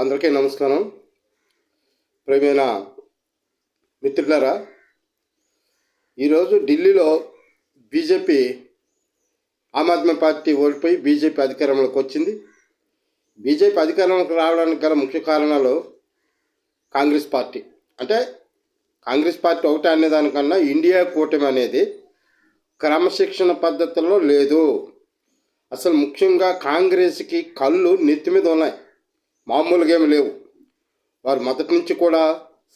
అందరికీ నమస్కారం. ప్రియమైన మిత్రులారా, ఈరోజు ఢిల్లీలో బీజేపీ ఆమ్ ఆద్మీ పార్టీ ఓడిపోయి బీజేపీ అధికారంలోకి వచ్చింది. బీజేపీ అధికారంలోకి రావడానికి గల ముఖ్య కారణాలు కాంగ్రెస్ పార్టీ. అంటే కాంగ్రెస్ పార్టీ ఒకటే అనేదానికన్నా ఇండియా కూటమి అనేది క్రమశిక్షణ పద్ధతుల్లో లేదు. అసలు ముఖ్యంగా కాంగ్రెస్కి కళ్ళు నెత్తి మీద ఉన్నాయి, మామూలుగా ఏమి లేవు. వారు మొదటి నుంచి కూడా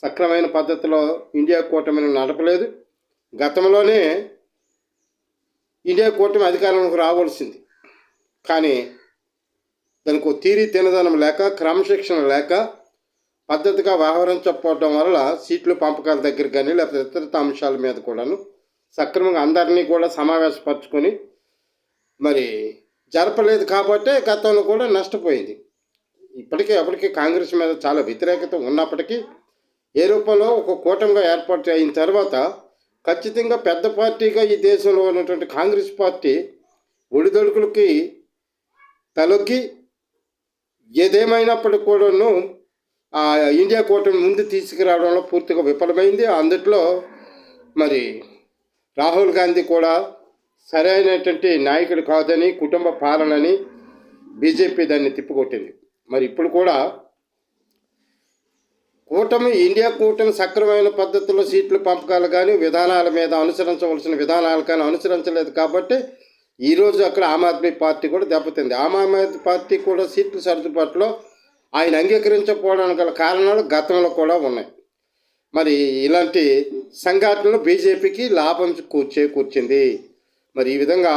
సక్రమైన పద్ధతిలో ఇండియా కూటమిని నడపలేదు. గతంలోనే ఇండియా కూటమి అధికారంలోకి రావాల్సింది, కానీ దానికి తీరి తినదనం లేక, క్రమశిక్షణ లేక, పద్ధతిగా వ్యవహరించకపోవడం వల్ల సీట్లు పంపకాల దగ్గర కానీ లేకపోతే ఇతర అంశాల మీద కూడాను సక్రమంగా అందరినీ కూడా సమావేశపరచుకొని మరి జరపలేదు. కాబట్టే గతంలో కూడా నష్టపోయింది. అప్పటికీ కాంగ్రెస్ మీద చాలా వ్యతిరేకత ఉన్నప్పటికీ ఏ రూపంలో ఒక కూటమిగా ఏర్పాటు అయిన తర్వాత ఖచ్చితంగా పెద్ద పార్టీగా ఈ దేశంలో ఉన్నటువంటి కాంగ్రెస్ పార్టీ ఒడిదొడుకులకి తలొగ్గి ఏదేమైనప్పటికీ కూడాను ఆ ఇండియా కూటమి ముందు తీసుకురావడంలో పూర్తిగా విఫలమైంది. అందుట్లో మరి రాహుల్ గాంధీ కూడా సరైనటువంటి నాయకుడు కాదని, కుటుంబ పాలనని బీజేపీ దాన్ని తిప్పికొట్టింది. మరి ఇప్పుడు కూడా ఇండియా కూటమి సక్రమైన పద్ధతిలో సీట్లు పంపకాలు కానీ విధానాల మీద అనుసరించవలసిన విధానాలు కానీ అనుసరించలేదు. కాబట్టి ఈరోజు అక్కడ ఆమ్ ఆద్మీ పార్టీ కూడా దెబ్బతింది. ఆమ్ ఆద్మీ పార్టీ కూడా సీట్ల సర్దుబాటులో ఆయన అంగీకరించకపోవడానికి గల కారణాలు గతంలో కూడా ఉన్నాయి. మరి ఇలాంటి సంఘటనలు బీజేపీకి లాభం కూర్చింది. మరి ఈ విధంగా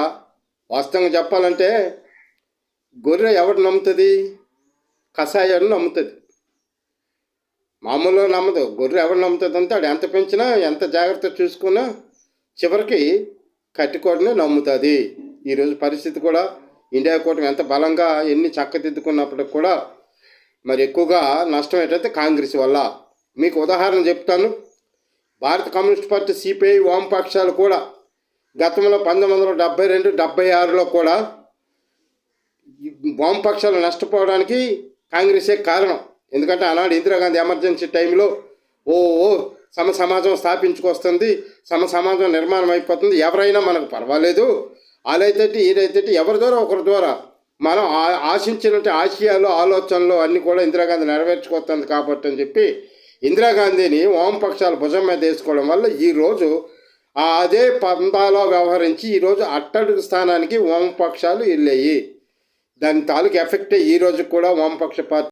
వాస్తవంగా చెప్పాలంటే గొర్రె ఎవరు నమ్ముతుంది? కషాయాన్ని నమ్ముతుంది, మామూలుగా నమ్మదు. గొర్రె ఎవరు నమ్ముతుంది అంటే ఆడు ఎంత పెంచినా ఎంత జాగ్రత్త చూసుకున్నా చివరికి కట్టికోటనే నమ్ముతుంది. ఈరోజు పరిస్థితి కూడా ఇండియా కూటమి ఎంత బలంగా ఎన్ని చక్కదిద్దుకున్నప్పటికి కూడా మరి ఎక్కువగా నష్టం ఏంటంటే కాంగ్రెస్ వల్ల. మీకు ఉదాహరణ చెప్తాను. భారత కమ్యూనిస్ట్ పార్టీ సిపిఐ వామపక్షాలు కూడా గతంలో 1972-76లో కూడా వామపక్షాలు నష్టపోవడానికి కాంగ్రెసే కారణం. ఎందుకంటే ఆనాడు ఇందిరాగాంధీ ఎమర్జెన్సీ టైంలో సమాజం స్థాపించుకొస్తుంది, సమాజం నిర్మాణం అయిపోతుంది, ఎవరైనా మనకు పర్వాలేదు, వాళ్ళైతే ఈరైతే ఎవరి ద్వారా ఒకరి ద్వారా మనం ఆశించినట్టు ఆశయాలు ఆలోచనలు అన్నీ కూడా ఇందిరాగాంధీ నెరవేర్చుకొస్తుంది కాబట్టి అని చెప్పి ఇందిరాగాంధీని వామపక్షాలు భుజం మీద వేసుకోవడం వల్ల ఈరోజు అదే పందాలో వ్యవహరించి ఈరోజు అట్టడుగు స్థానానికి వామపక్షాలు వెళ్ళాయి. దాని తాలూకు ఎఫెక్టే ఈరోజు కూడా వామపక్ష పార్టీ